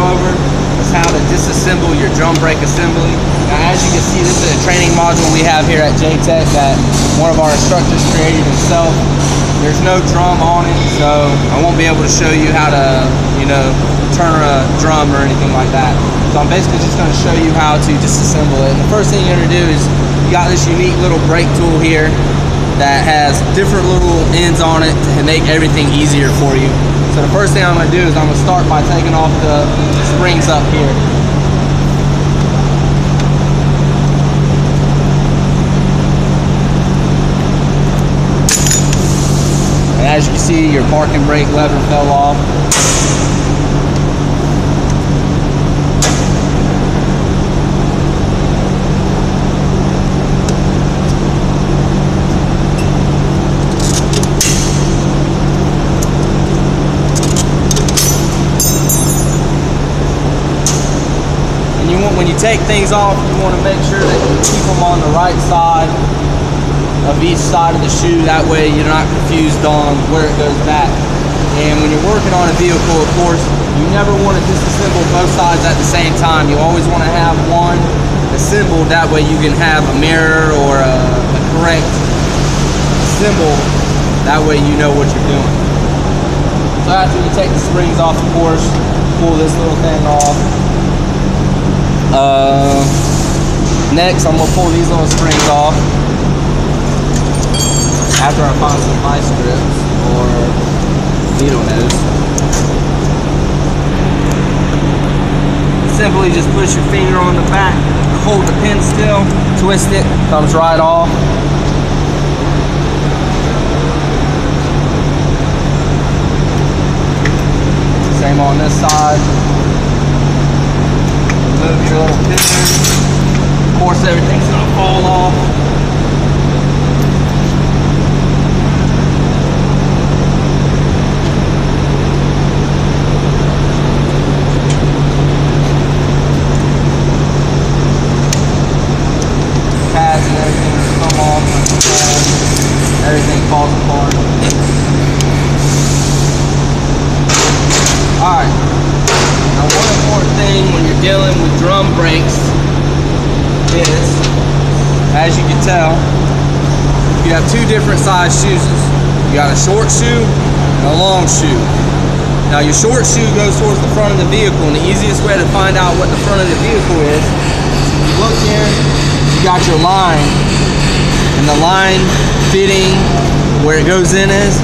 over is how to disassemble your drum brake assembly. Now, as you can see, this is a training module we have here at J-Tech that one of our instructors created himself. There's no drum on it, so I won't be able to show you how to, turn a drum or anything like that. So I'm basically just going to show you how to disassemble it. And the first thing you're going to do is you got this unique little brake tool here that has different little ends on it to make everything easier for you. So the first thing I'm going to do is I'm going to start by taking off the springs up here. And as you can see, your parking brake lever fell off. When you take things off, you want to make sure that you keep them on the right side of each side of the shoe. That way you're not confused on where it goes back. And when you're working on a vehicle, of course, you never want to disassemble both sides at the same time. You always want to have one assembled. That way you can have a mirror or a correct symbol. That way you know what you're doing. So after you take the springs off, of course, pull this little thing off. Next, I'm gonna pull these little springs off after I find some vice grips or needle nose. Simply just push your finger on the back, hold the pin still, twist it, comes right off. Same on this side. Move your little pin. Of course, everything's gonna fall off. Pads and everything come off. Everything falls apart. Alright. Now, one important thing when you're dealing with drum brakes is, as you can tell, you have two different size shoes. You got a short shoe and a long shoe. Now, your short shoe goes towards the front of the vehicle, and the easiest way to find out what the front of the vehicle is, you look here, you got your line, and the line fitting where it goes in is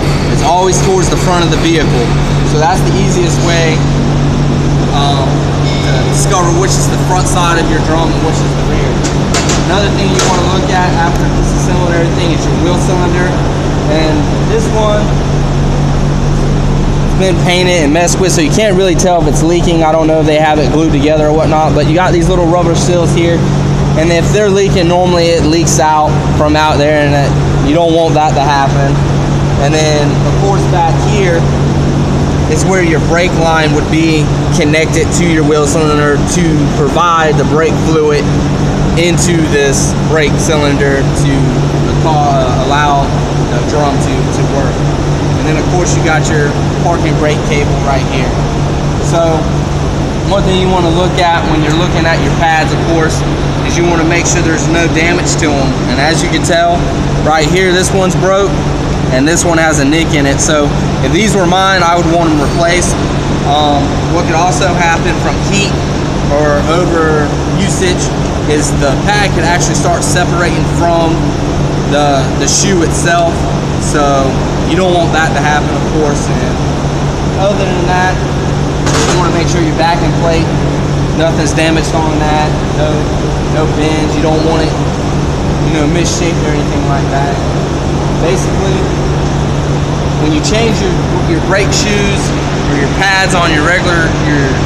always towards the front of the vehicle. So that's the easiest way to discover which is the front side of your drum and which is the rear. Another thing you want to look at after disassembling everything is your wheel cylinder. And this one has been painted and messed with, so you can't really tell if it's leaking. I don't know if they have it glued together or whatnot, but you got these little rubber seals here. And if they're leaking, normally it leaks out from out there, and you don't want that to happen. And then, of course, back here is where your brake line would be connected to your wheel cylinder to provide the brake fluid into this brake cylinder to allow the drum to work. And then, of course, you got your parking brake cable right here. So one thing you want to look at when you're looking at your pads, of course, is you want to make sure there's no damage to them. And as you can tell right here, this one's broke and this one has a nick in it. So if these were mine, I would want them replaced. What could also happen from heat or over usage is the pad could actually start separating from the shoe itself. So you don't want that to happen, of course. And other than that, you want to make sure your backing plate, nothing's damaged on that, no bends. You don't want it, misshaped or anything like that. Basically, when you change your brake shoes or your pads on your regular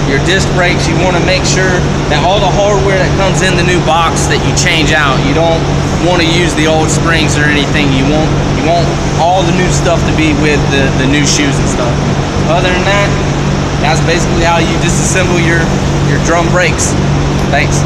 your disc brakes, you want to make sure that all the hardware that comes in the new box that you change out. You don't want to use the old springs or anything. You want all the new stuff to be with the new shoes and stuff. Other than that, that's basically how you disassemble your drum brakes. Thanks.